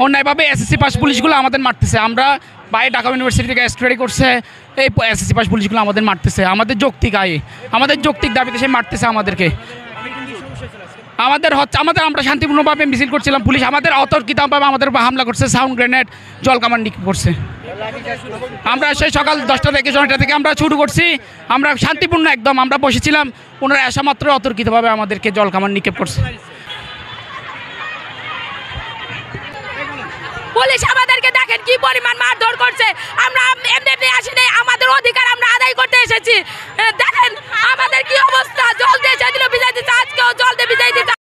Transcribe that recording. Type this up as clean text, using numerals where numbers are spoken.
অন্যায়ভাবে SSC pass পুলিশগুলো আমাদের মারতেছে। আমরা বাইরে ঢাকা ইউনিভার্সিটি থেকে স্টাডি করছে, এই এসএসসি পাস পুলিশগুলো আমাদের মারতেছে, আমাদের যৌক্তিক আয়ে, আমাদের যৌক্তিক দাবিতে সে মারতেছে আমাদেরকে। আমাদের আমরা শান্তিপূর্ণভাবে মিছিল করছিলাম, পুলিশ আমাদের অতর্কিতভাবে আমাদের উপর হামলা করছে, সাউন্ড গ্রেনেড, জল কামান নিক্ষেপ করছে। আমরা সেই সকাল 10টা থেকে 9টা থেকে আমরা শুরু করছি, আমরা শান্তিপূর্ণ একদম আমরা বসেছিলাম, ওনারা আসা মাত্র অতর্কিতভাবে আমাদেরকে জল কামান নিক্ষেপ করছে। পুলিশ আমাদেরকে দেখেন কি পরিমাণ মারধর করছে। আমরা এমনি আসিনি, আমাদের অধিকার আমরা আদায় করতে এসেছি। দেখেন আমাদের কি অবস্থা, জল দিয়ে সেদিনও ভিজাই দিচ্ছে, আজকেও জল দিয়ে ভিজাই দিচ্ছে।